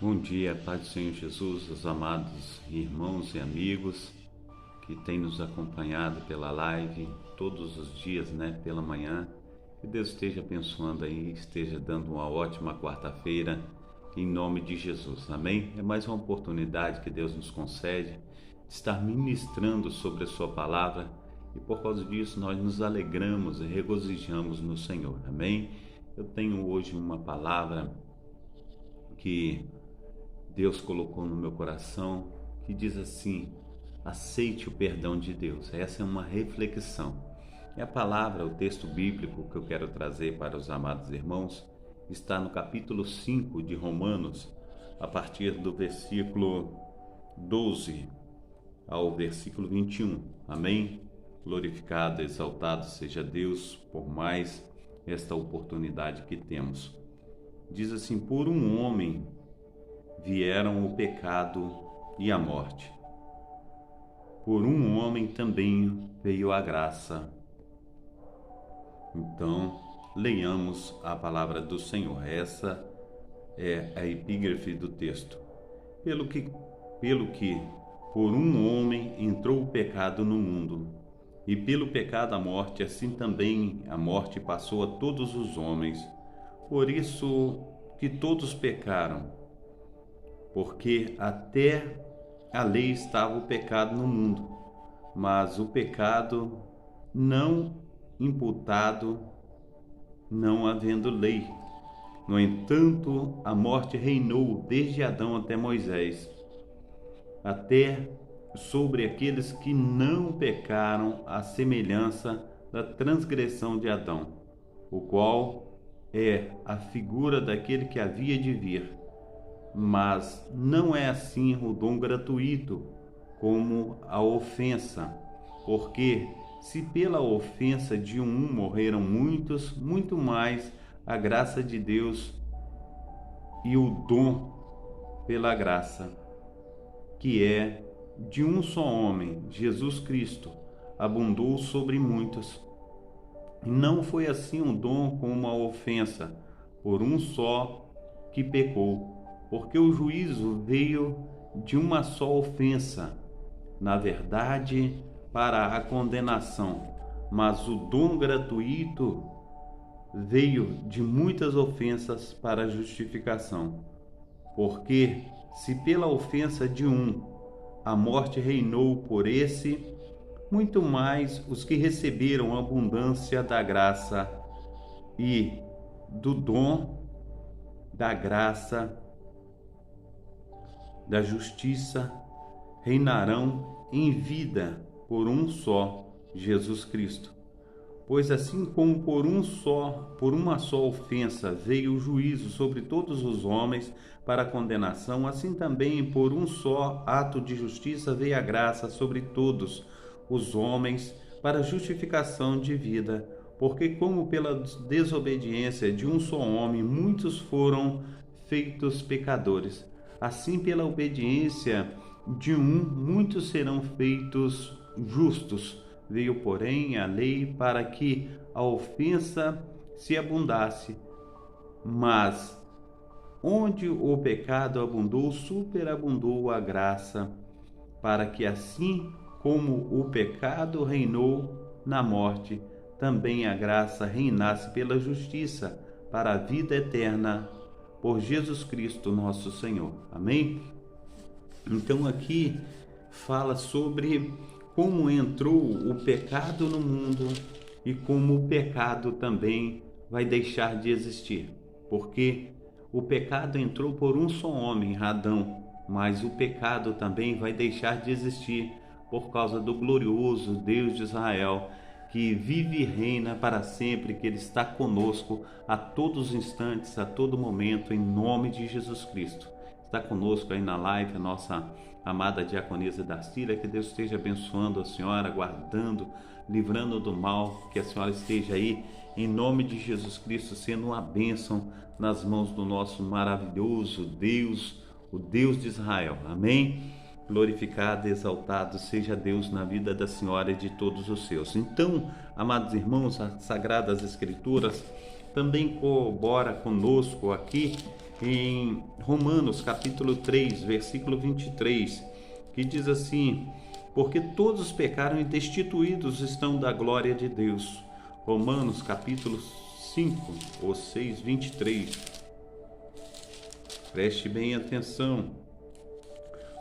Bom dia, Pai do Senhor Jesus, os amados irmãos e amigos que têm nos acompanhado pela live todos os dias, pela manhã. Que Deus esteja abençoando aí, esteja dando uma ótima quarta-feira, em nome de Jesus, amém? É mais uma oportunidade que Deus nos concede de estar ministrando sobre a sua palavra e por causa disso nós nos alegramos e regozijamos no Senhor, amém? Eu tenho hoje uma palavra que Deus colocou no meu coração, que diz assim: aceite o perdão de Deus. Essa é uma reflexão. E a palavra, o texto bíblico que eu quero trazer para os amados irmãos, está no capítulo 5 de Romanos, a partir do versículo 12 ao versículo 21. Amém? Glorificado, exaltado seja Deus por mais esta oportunidade que temos. Diz assim: por um homem vieram o pecado e a morte. Por um homem também veio a graça. Então, leiamos a palavra do Senhor. Essa é a epígrafe do texto. Pelo que por um homem entrou o pecado no mundo, e pelo pecado a morte, assim também a morte passou a todos os homens. Por isso que todos pecaram, porque até a lei estava o pecado no mundo, mas o pecado não imputado, não havendo lei. No entanto, a morte reinou desde Adão até Moisés, até sobre aqueles que não pecaram, à semelhança da transgressão de Adão, o qual é a figura daquele que havia de vir. Mas não é assim o dom gratuito como a ofensa, porque se pela ofensa de um morreram muitos, muito mais a graça de Deus e o dom pela graça, que é de um só homem, Jesus Cristo, abundou sobre muitos. E não foi assim um dom como a ofensa, por um só que pecou. Porque o juízo veio de uma só ofensa, na verdade, para a condenação, mas o dom gratuito veio de muitas ofensas para a justificação. Porque se pela ofensa de um a morte reinou por esse, muito mais os que receberam a abundância da graça e do dom da graça da justiça reinarão em vida por um só, Jesus Cristo. Pois assim como por uma só ofensa veio o juízo sobre todos os homens para a condenação, assim também por um só ato de justiça veio a graça sobre todos os homens para a justificação de vida. Porque como pela desobediência de um só homem muitos foram feitos pecadores, assim pela obediência de um muitos serão feitos justos. Veio, porém, a lei para que a ofensa se abundasse, mas onde o pecado abundou, superabundou a graça, para que assim como o pecado reinou na morte, também a graça reinasse pela justiça para a vida eterna, por Jesus Cristo nosso Senhor. Amém? Então aqui fala sobre como entrou o pecado no mundo e como o pecado também vai deixar de existir. Porque o pecado entrou por um só homem, Adão, mas o pecado também vai deixar de existir por causa do glorioso Deus de Israel, que vive e reina para sempre, que Ele está conosco a todos os instantes, a todo momento, em nome de Jesus Cristo. Está conosco aí na live a nossa amada diaconisa Darcília, que Deus esteja abençoando a senhora, guardando, livrando do mal, que a senhora esteja aí, em nome de Jesus Cristo, sendo uma bênção nas mãos do nosso maravilhoso Deus, o Deus de Israel. Amém? Glorificado e exaltado seja Deus na vida da senhora e de todos os seus. Então, amados irmãos, as Sagradas Escrituras também corrobora conosco aqui em Romanos capítulo 3, versículo 23, que diz assim: porque todos pecaram e destituídos estão da glória de Deus. Romanos capítulo 5, ou 6, 23. Preste bem atenção.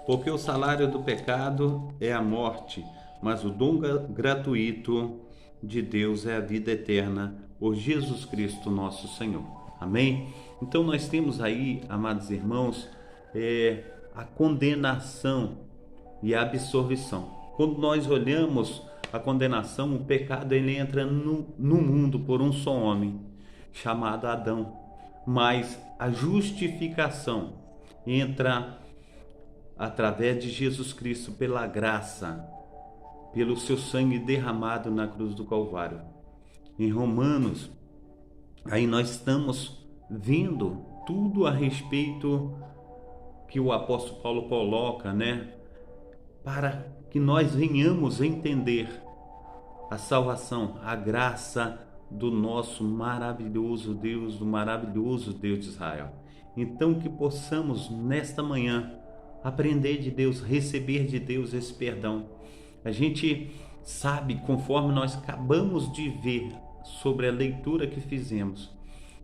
Porque o salário do pecado é a morte, mas o dom gratuito de Deus é a vida eterna por Jesus Cristo nosso Senhor. Amém? Então nós temos aí, amados irmãos, a condenação e a absolvição. Quando nós olhamos a condenação, o pecado ele entra no mundo por um só homem, chamado Adão. Mas a justificação entra através de Jesus Cristo, pela graça, pelo seu sangue derramado na cruz do Calvário. Em Romanos, aí nós estamos vendo tudo a respeito que o apóstolo Paulo coloca, para que nós venhamos entender a salvação, a graça do nosso maravilhoso Deus, do maravilhoso Deus de Israel. Então que possamos nesta manhã aprender de Deus, receber de Deus esse perdão. A gente sabe, conforme nós acabamos de ver sobre a leitura que fizemos,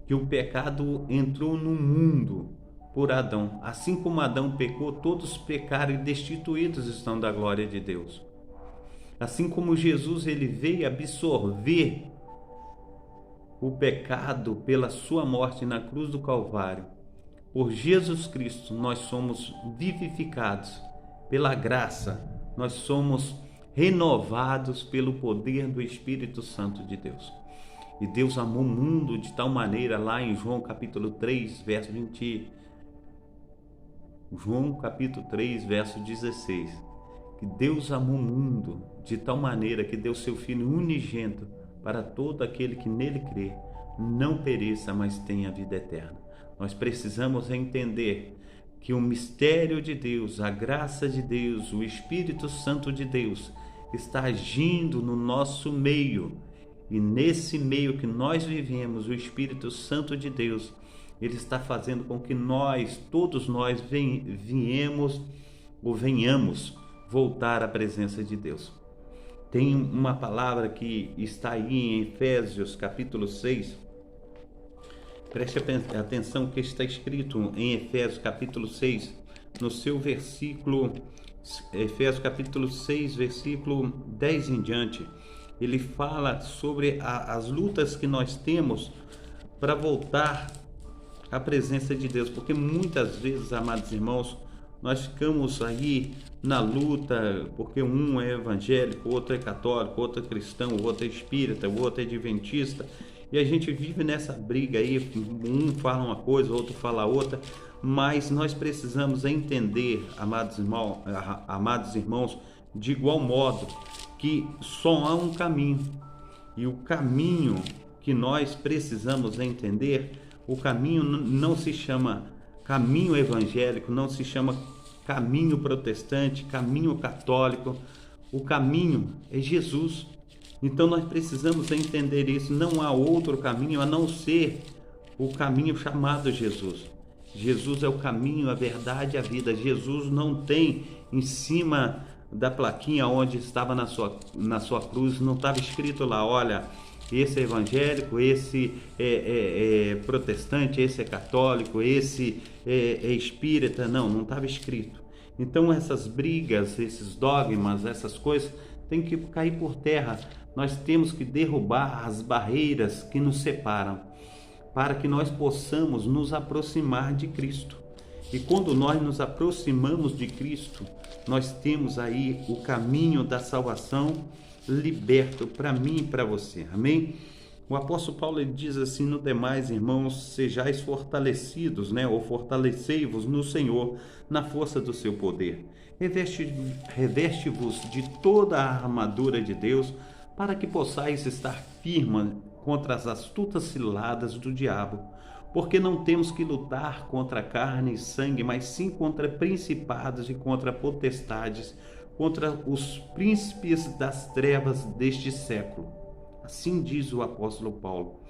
que o pecado entrou no mundo por Adão. Assim como Adão pecou, todos pecaram e destituídos estão da glória de Deus. Assim como Jesus ele veio absorver o pecado pela sua morte na cruz do Calvário, por Jesus Cristo nós somos vivificados pela graça, nós somos renovados pelo poder do Espírito Santo de Deus. E Deus amou o mundo de tal maneira, lá em João capítulo 3, verso 20, João capítulo 3, verso 16, que Deus amou o mundo de tal maneira que deu seu Filho unigênito para todo aquele que nele crê, não pereça, mas tenha vida eterna. Nós precisamos entender que o mistério de Deus, a graça de Deus, o Espírito Santo de Deus está agindo no nosso meio. E nesse meio que nós vivemos, o Espírito Santo de Deus, ele está fazendo com que nós, todos nós, venhamos voltar à presença de Deus. Tem uma palavra que está aí em Efésios capítulo 6. Preste atenção que está escrito em Efésios capítulo 6, no seu versículo, Efésios capítulo 6, versículo 10 em diante. Ele fala sobre as lutas que nós temos para voltar à presença de Deus, porque muitas vezes, amados irmãos, nós ficamos aí na luta, porque um é evangélico, o outro é católico, o outro é cristão, o outro é espírita, o outro é adventista, e a gente vive nessa briga aí, um fala uma coisa, o outro fala outra, mas nós precisamos entender, amados irmãos, de igual modo, que só há um caminho, e o caminho que nós precisamos entender, o caminho não se chama caminho evangélico, não se chama caminho protestante, caminho católico, o caminho é Jesus. Então nós precisamos entender isso, não há outro caminho a não ser o caminho chamado Jesus. Jesus é o caminho, a verdade e a vida. Jesus não tem em cima da plaquinha onde estava na sua cruz, não estava escrito lá, olha, esse é evangélico, esse é protestante, esse é católico, esse é espírita. Não estava escrito. Então essas brigas, esses dogmas, essas coisas tem que cair por terra. Nós temos que derrubar as barreiras que nos separam, para que nós possamos nos aproximar de Cristo. E quando nós nos aproximamos de Cristo, nós temos aí o caminho da salvação liberto para mim e para você. Amém? O apóstolo Paulo ele diz assim: no demais, irmãos, sejais fortalecidos, ou fortalecei-vos no Senhor, na força do seu poder. Reveste-vos de toda a armadura de Deus, para que possais estar firmes contra as astutas ciladas do diabo. Porque não temos que lutar contra carne e sangue, mas sim contra principados e contra potestades, contra os príncipes das trevas deste século. Assim diz o apóstolo Paulo.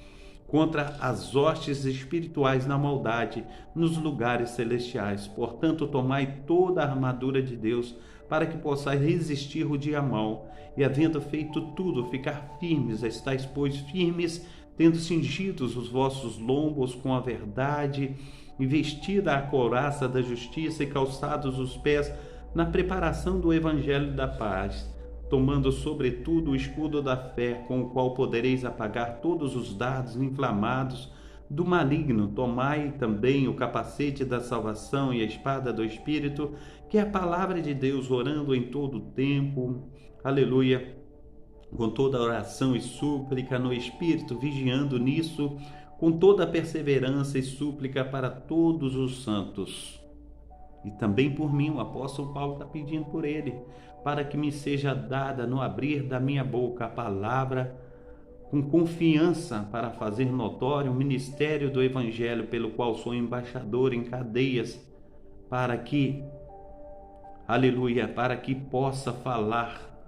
contra as hostes espirituais na maldade nos lugares celestiais. Portanto, tomai toda a armadura de Deus, para que possais resistir o dia mau, e havendo feito tudo, ficar firmes. Estais, pois, firmes, tendo cingidos os vossos lombos com a verdade, e vestida a couraça da justiça, e calçados os pés na preparação do evangelho da paz, tomando sobretudo o escudo da fé, com o qual podereis apagar todos os dardos inflamados do maligno. Tomai também o capacete da salvação e a espada do Espírito, que é a palavra de Deus, orando em todo o tempo, aleluia, com toda oração e súplica no Espírito, vigiando nisso, com toda perseverança e súplica para todos os santos. E também por mim, o apóstolo Paulo está pedindo por ele, para que me seja dada no abrir da minha boca a palavra com confiança, para fazer notório o ministério do Evangelho, pelo qual sou embaixador em cadeias, para que, aleluia, para que possa falar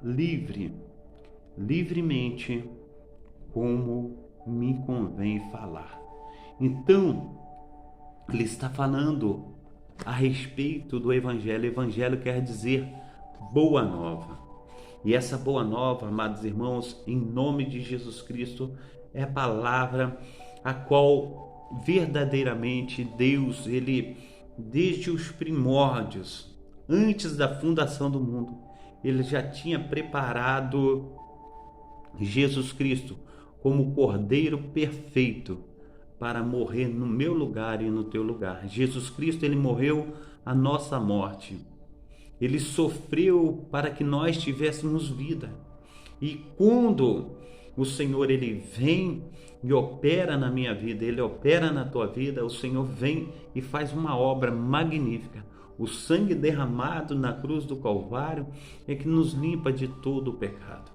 livremente, como me convém falar. Então, ele está falando a respeito do Evangelho. Evangelho quer dizer boa nova. E essa boa nova, amados irmãos, em nome de Jesus Cristo, é a palavra a qual verdadeiramente Deus, ele, desde os primórdios, antes da fundação do mundo, ele já tinha preparado Jesus Cristo como o Cordeiro perfeito para morrer no meu lugar e no teu lugar. Jesus Cristo, ele morreu a nossa morte. Ele sofreu para que nós tivéssemos vida. E quando o Senhor, ele vem e opera na minha vida, ele opera na tua vida, o Senhor vem e faz uma obra magnífica. O sangue derramado na cruz do Calvário é que nos limpa de todo o pecado.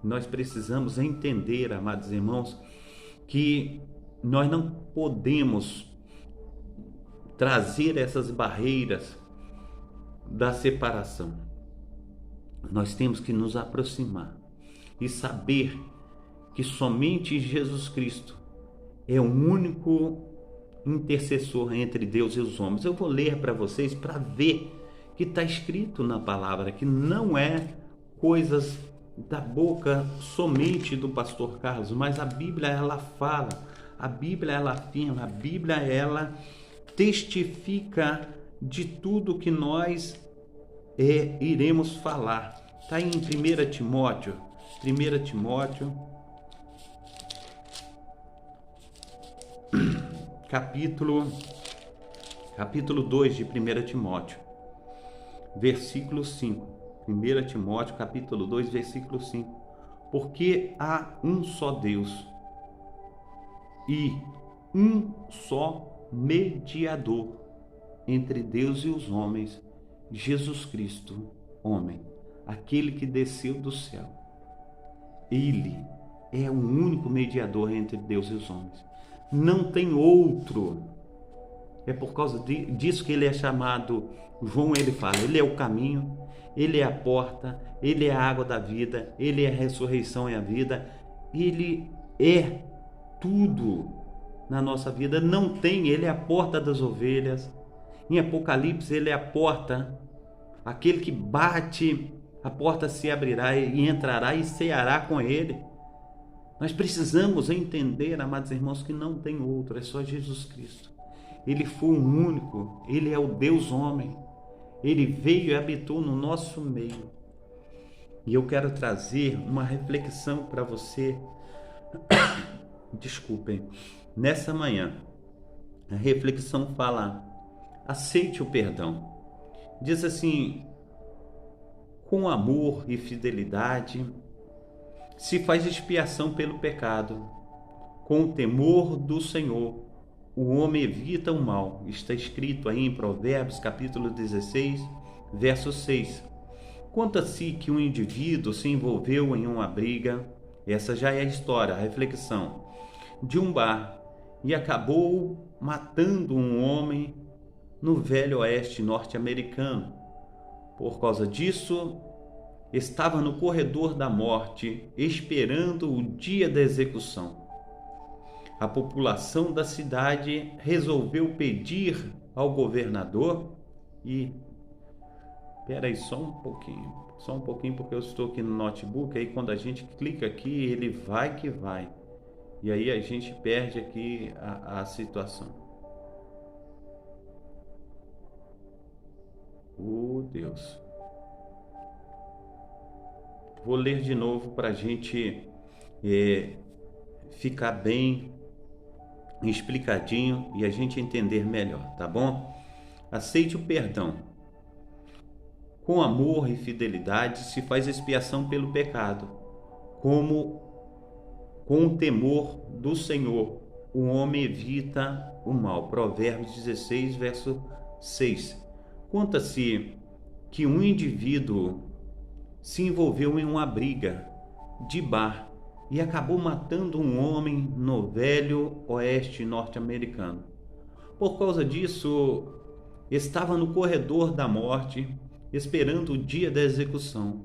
Nós precisamos entender, amados irmãos, que nós não podemos trazer essas barreiras da separação. Nós temos que nos aproximar e saber que somente Jesus Cristo é o único intercessor entre Deus e os homens. Eu vou ler para vocês para ver que está escrito na palavra, que não é coisas da boca somente do pastor Carlos, mas a Bíblia, ela fala, a Bíblia, ela afirma, a Bíblia, ela testifica de tudo que nós iremos falar. Está em 1 Timóteo, capítulo 2 de 1 Timóteo, versículo 5. 1 Timóteo, capítulo 2, versículo 5. Porque há um só Deus e um só mediador entre Deus e os homens, Jesus Cristo, homem, aquele que desceu do céu. Ele é o único mediador entre Deus e os homens. Não tem outro. É por causa disso que ele é chamado, João, ele fala, ele é o caminho, ele é a porta, ele é a água da vida, ele é a ressurreição e a vida, ele é tudo na nossa vida. Não tem, ele é a porta das ovelhas. Em Apocalipse, ele é a porta, aquele que bate, a porta se abrirá e entrará e ceará com ele. Nós precisamos entender, amados irmãos, que não tem outro, é só Jesus Cristo. Ele foi o único, ele é o Deus homem. Ele veio e habitou no nosso meio. E eu quero trazer uma reflexão para você. Desculpem. Nessa manhã, a reflexão fala: aceite o perdão. Diz assim: com amor e fidelidade se faz expiação pelo pecado. Com o temor do Senhor o homem evita o mal. Está escrito aí em Provérbios, capítulo 16, verso 6. Conta-se que um indivíduo se envolveu em uma briga, essa já é a história, a reflexão, de um bar, e acabou matando um homem no velho oeste norte-americano. Por causa disso, estava no corredor da morte, esperando o dia da execução. A população da cidade resolveu pedir ao governador e... Espera aí só um pouquinho, porque eu estou aqui no notebook, aí quando a gente clica aqui, ele vai que vai. E aí a gente perde aqui a situação. Oh, Deus. Vou ler de novo para a gente ficar bem explicadinho e a gente entender melhor, tá bom? Aceite o perdão. Com amor e fidelidade se faz expiação pelo pecado, como com o temor do Senhor o homem evita o mal. Provérbios 16, verso 6. Conta-se que um indivíduo se envolveu em uma briga de bar e acabou matando um homem no velho oeste norte-americano. Por causa disso, estava no corredor da morte, esperando o dia da execução.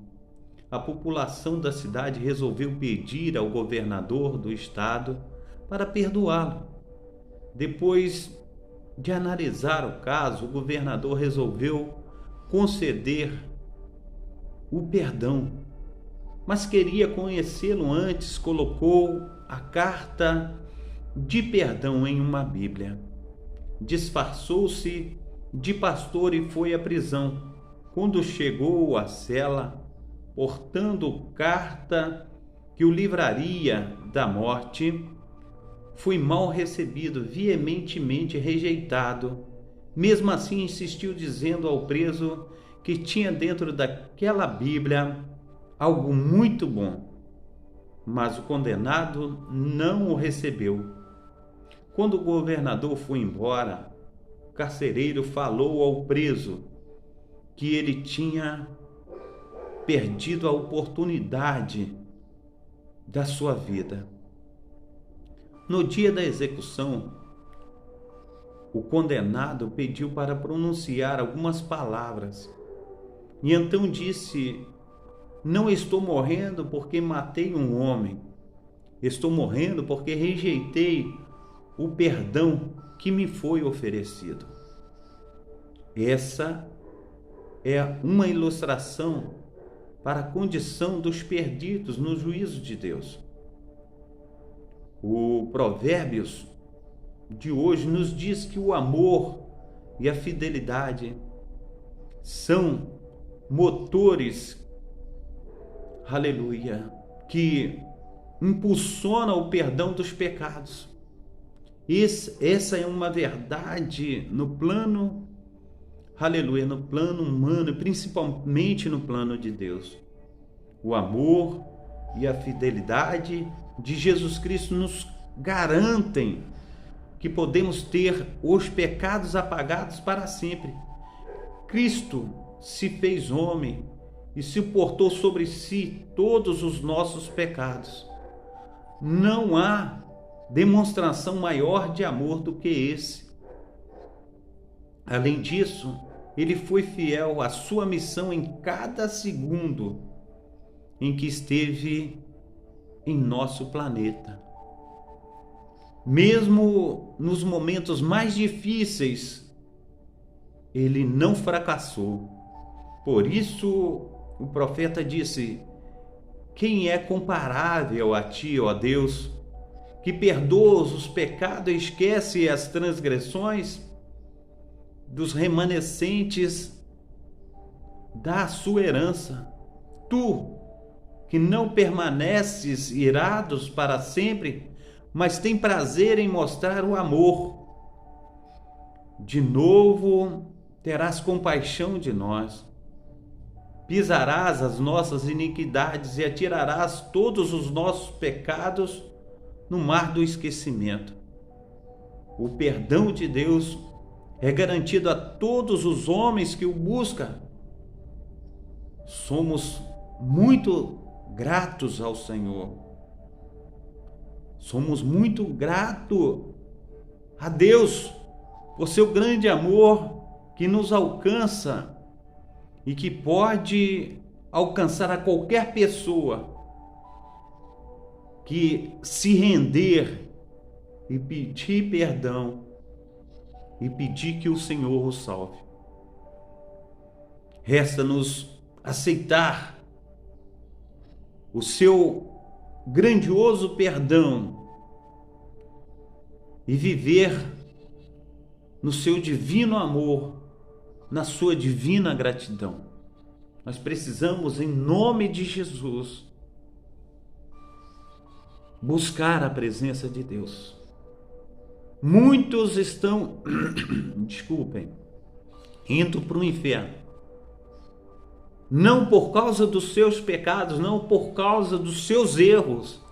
A população da cidade resolveu pedir ao governador do estado para perdoá-lo. Depois de analisar o caso, o governador resolveu conceder o perdão, mas queria conhecê-lo antes. Colocou a carta de perdão em uma Bíblia. Disfarçou-se de pastor e foi à prisão. Quando chegou à cela, portando carta que o livraria da morte, foi mal recebido, veementemente rejeitado. Mesmo assim, insistiu, dizendo ao preso que tinha dentro daquela Bíblia algo muito bom, mas o condenado não o recebeu. Quando o governador foi embora, o carcereiro falou ao preso que ele tinha perdido a oportunidade da sua vida. No dia da execução, o condenado pediu para pronunciar algumas palavras e então disse: não estou morrendo porque matei um homem, estou morrendo porque rejeitei o perdão que me foi oferecido. Essa é uma ilustração para a condição dos perdidos no juízo de Deus. O Provérbios de hoje nos diz que o amor e a fidelidade são motores, aleluia, que impulsionam o perdão dos pecados. Essa é uma verdade no plano, aleluia, no plano humano, principalmente no plano de Deus. O amor e a fidelidade de Jesus Cristo nos garantem que podemos ter os pecados apagados para sempre. Cristo se fez homem e suportou sobre si todos os nossos pecados. Não há demonstração maior de amor do que esse. Além disso, ele foi fiel à sua missão em cada segundo em que esteve em nosso planeta. Mesmo nos momentos mais difíceis, ele não fracassou. Por isso, o profeta disse: quem é comparável a ti, ó Deus, que perdoas os pecados e esquece as transgressões dos remanescentes da sua herança? Tu, que não permaneces irados para sempre, mas tem prazer em mostrar o amor. De novo terás compaixão de nós. Pisarás as nossas iniquidades e atirarás todos os nossos pecados no mar do esquecimento. O perdão de Deus é garantido a todos os homens que o buscam. Somos muito gratos ao Senhor. Somos muito gratos a Deus por seu grande amor que nos alcança e que pode alcançar a qualquer pessoa que se render e pedir perdão e pedir que o Senhor o salve. Resta-nos aceitar o seu grandioso perdão e viver no seu divino amor, na sua divina gratidão. Nós precisamos, em nome de Jesus, buscar a presença de Deus. Muitos estão, indo para o inferno. Não por causa dos seus pecados, não por causa dos seus erros,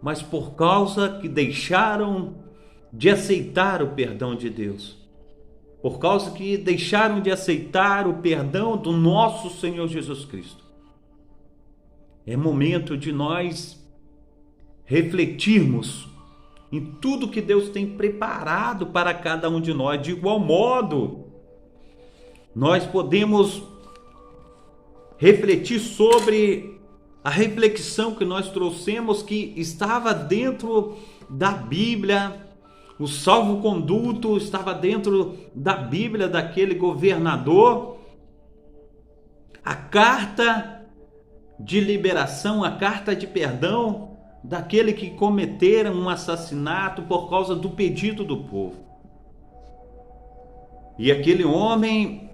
mas por causa que deixaram de aceitar o perdão de Deus. Por causa que deixaram de aceitar o perdão do nosso Senhor Jesus Cristo. É momento de nós refletirmos em tudo que Deus tem preparado para cada um de nós. De igual modo, nós podemos refletir sobre a reflexão que nós trouxemos, que estava dentro da Bíblia. O salvo-conduto estava dentro da Bíblia daquele governador. A carta de liberação, a carta de perdão daquele que cometeram um assassinato por causa do pedido do povo. E aquele homem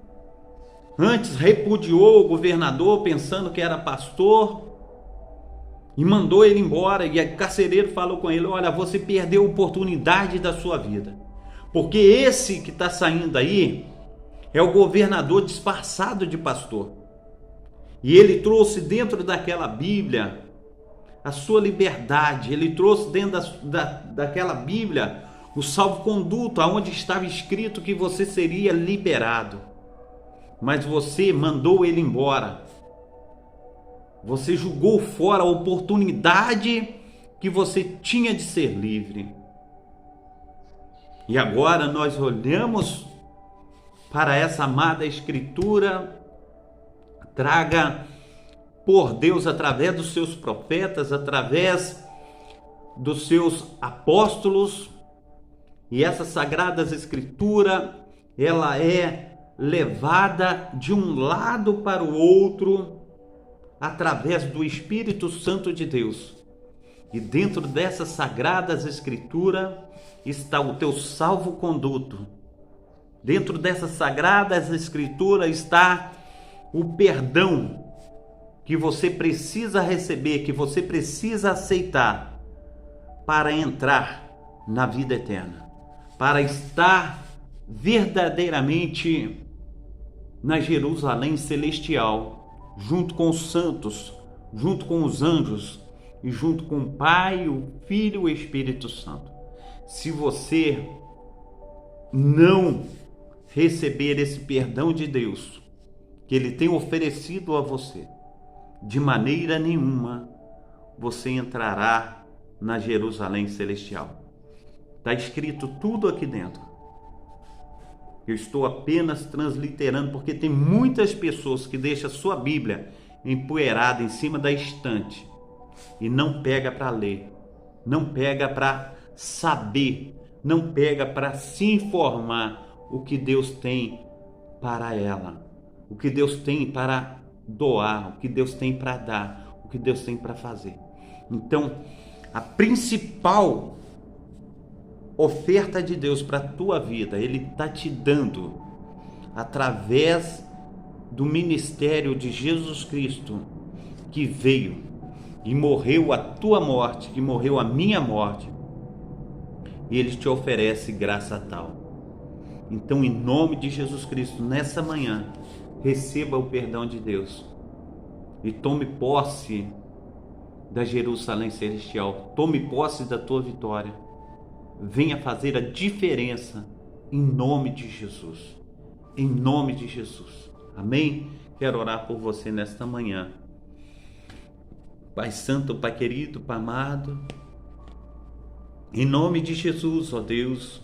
antes repudiou o governador pensando que era pastor e mandou ele embora. E o carcereiro falou com ele: olha, você perdeu a oportunidade da sua vida, porque esse que está saindo aí é o governador disfarçado de pastor, e ele trouxe dentro daquela Bíblia a sua liberdade. Ele trouxe dentro daquela Bíblia o salvo-conduto, onde estava escrito que você seria liberado, mas você mandou ele embora. Você jogou fora a oportunidade que você tinha de ser livre. E agora nós olhamos para essa amada Escritura, traga por Deus através dos seus profetas, através dos seus apóstolos, e essa Sagrada Escritura, ela é levada de um lado para o outro através do Espírito Santo de Deus. E dentro dessa Sagrada Escritura está o teu salvo-conduto. Dentro dessa Sagrada Escritura está o perdão que você precisa receber, que você precisa aceitar para entrar na vida eterna, para estar verdadeiramente na Jerusalém celestial, junto com os santos, junto com os anjos e junto com o Pai, o Filho e o Espírito Santo. Se você não receber esse perdão de Deus que Ele tem oferecido a você, de maneira nenhuma você entrará na Jerusalém celestial. Está escrito tudo aqui dentro. Eu estou apenas transliterando, porque tem muitas pessoas que deixam a sua Bíblia empoeirada em cima da estante e não pega para ler, não pega para saber, não pega para se informar o que Deus tem para ela, o que Deus tem para doar, o que Deus tem para dar, o que Deus tem para fazer. Então, a principal oferta de Deus para a tua vida, Ele está te dando através do ministério de Jesus Cristo, que veio e morreu a tua morte, que morreu a minha morte, e Ele te oferece graça tal. Então, em nome de Jesus Cristo, nessa manhã, receba o perdão de Deus e tome posse da Jerusalém celestial, tome posse da tua vitória. Venha fazer a diferença em nome de Jesus, em nome de Jesus. Amém? Quero orar por você nesta manhã. Pai Santo, Pai querido, Pai amado, em nome de Jesus, ó Deus,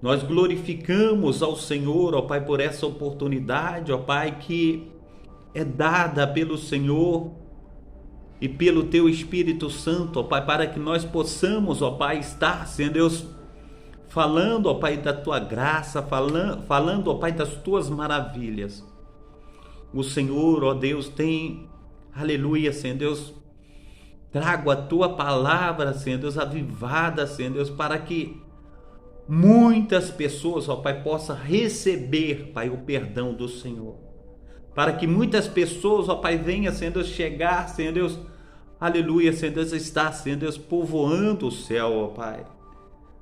nós glorificamos ao Senhor, ó Pai, por essa oportunidade, ó Pai, que é dada pelo Senhor e pelo Teu Espírito Santo, ó Pai, para que nós possamos, ó Pai, estar, Senhor Deus, falando, ó Pai, da Tua graça, falando, ó Pai, das Tuas maravilhas. O Senhor, ó Deus, tem, aleluia, Senhor Deus, trago a Tua palavra, Senhor Deus, avivada, Senhor Deus, para que muitas pessoas, ó Pai, possam receber, Pai, o perdão do Senhor. Para que muitas pessoas, ó Pai, venham, Senhor Deus, chegar, Senhor Deus, aleluia, Senhor Deus, está, Senhor Deus, povoando o céu, ó Pai.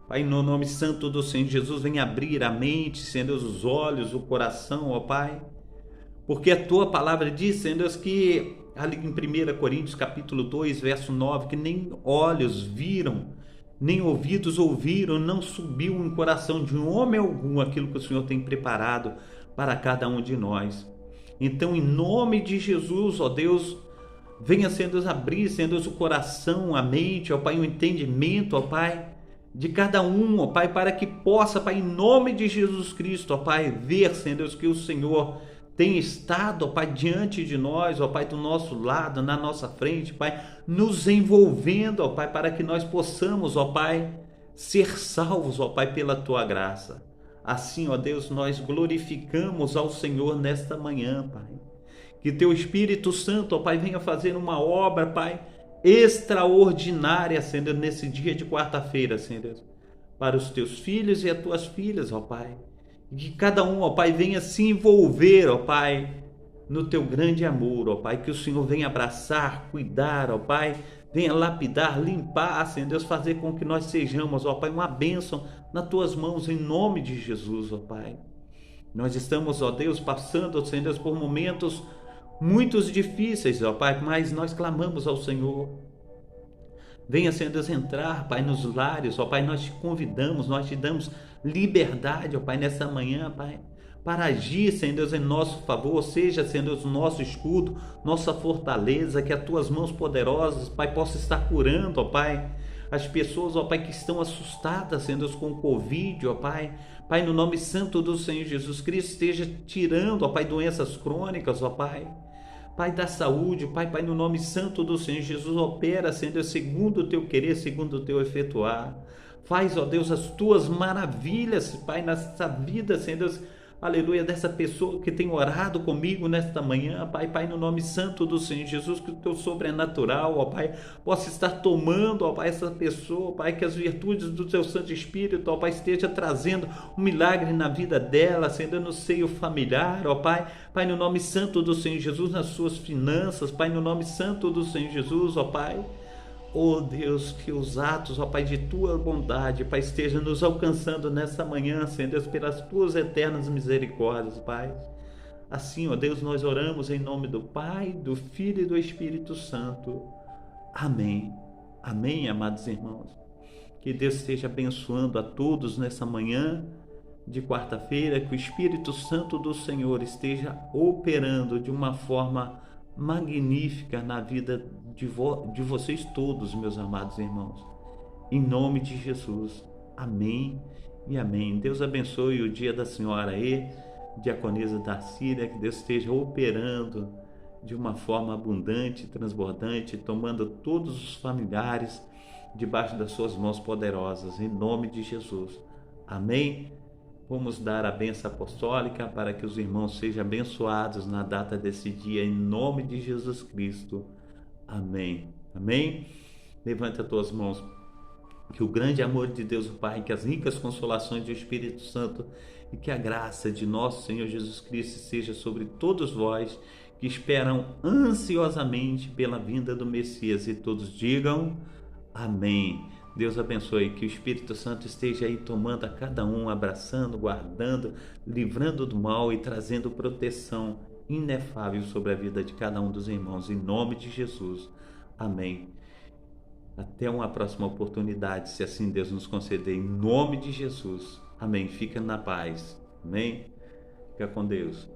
Pai, no nome santo do Senhor Jesus, venha abrir a mente, Senhor Deus, os olhos, o coração, ó Pai. Porque a Tua palavra diz, Senhor Deus, que ali em 1 Coríntios capítulo 2, verso 9, que nem olhos viram, nem ouvidos ouviram, não subiu em coração de homem algum aquilo que o Senhor tem preparado para cada um de nós. Então, em nome de Jesus, ó Deus, venha, Senhor Deus, abrir, Senhor Deus, o coração, a mente, ó Pai, o entendimento, ó Pai, de cada um, ó Pai, para que possa, Pai, em nome de Jesus Cristo, ó Pai, ver, Senhor Deus, que o Senhor tem estado, ó Pai, diante de nós, ó Pai, do nosso lado, na nossa frente, Pai, nos envolvendo, ó Pai, para que nós possamos, ó Pai, ser salvos, ó Pai, pela Tua graça. Assim, ó Deus, nós glorificamos ao Senhor nesta manhã, Pai. Que Teu Espírito Santo, ó Pai, venha fazer uma obra, Pai, extraordinária, Senhor, nesse dia de quarta-feira, Senhor, para os Teus filhos e as Tuas filhas, ó Pai. Que cada um, ó Pai, venha se envolver, ó Pai, no Teu grande amor, ó Pai. Que o Senhor venha abraçar, cuidar, ó Pai, venha lapidar, limpar, Senhor Deus, fazer com que nós sejamos, ó Pai, uma bênção nas Tuas mãos, em nome de Jesus, ó Pai. Nós estamos, ó Deus, passando, Senhor Deus, por momentos muito difíceis, ó Pai, mas nós clamamos ao Senhor. Venha, Senhor Deus, entrar, Pai, nos lares, ó Pai, nós te convidamos, nós te damos liberdade, ó Pai, nessa manhã, Pai, para agir, Senhor Deus, em nosso favor. Seja, Senhor Deus, o nosso escudo, nossa fortaleza, que as Tuas mãos poderosas, Pai, possam estar curando, ó Pai, as pessoas, ó Pai, que estão assustadas, Senhor Deus, com o Covid, ó Pai. Pai, no nome santo do Senhor Jesus Cristo, esteja tirando, ó Pai, doenças crônicas, ó Pai. Pai da saúde, Pai, no nome santo do Senhor Jesus, opera, Senhor Deus, segundo o Teu querer, segundo o Teu efetuar. Faz, ó Deus, as Tuas maravilhas, Pai, nessa vida, Senhor Deus, aleluia, dessa pessoa que tem orado comigo nesta manhã, Pai, no nome santo do Senhor Jesus, que o Teu sobrenatural, ó Pai, possa estar tomando, ó Pai, essa pessoa, Pai, que as virtudes do Teu Santo Espírito, ó Pai, esteja trazendo um milagre na vida dela, sendo no seio familiar, ó Pai, no nome santo do Senhor Jesus, nas suas finanças, Pai, no nome santo do Senhor Jesus, ó Pai. Oh Deus, que os atos, ó Pai, de Tua bondade, Pai, estejam nos alcançando nessa manhã, Senhor Deus, pelas Tuas eternas misericórdias, Pai. Assim, ó Deus, nós oramos em nome do Pai, do Filho e do Espírito Santo. Amém. Amém, amados irmãos. Que Deus esteja abençoando a todos nessa manhã de quarta-feira, que o Espírito Santo do Senhor esteja operando de uma forma magnífica na vida de vocês todos, meus amados irmãos. Em nome de Jesus. Amém e amém. Deus abençoe o dia da senhora aí, diaconisa da Síria, que Deus esteja operando de uma forma abundante, transbordante, tomando todos os familiares debaixo das suas mãos poderosas, em nome de Jesus. Amém? Vamos dar a bênção apostólica para que os irmãos sejam abençoados na data desse dia, em nome de Jesus Cristo. Amém. Amém? Levanta as tuas mãos. Que o grande amor de Deus, o Pai, que as ricas consolações do Espírito Santo e que a graça de nosso Senhor Jesus Cristo seja sobre todos vós que esperam ansiosamente pela vinda do Messias, e todos digam amém. Deus abençoe, que o Espírito Santo esteja aí tomando a cada um, abraçando, guardando, livrando do mal e trazendo proteção inefável sobre a vida de cada um dos irmãos, em nome de Jesus. Amém. Até uma próxima oportunidade, se assim Deus nos conceder, em nome de Jesus. Amém. Fica na paz. Amém. Fica com Deus.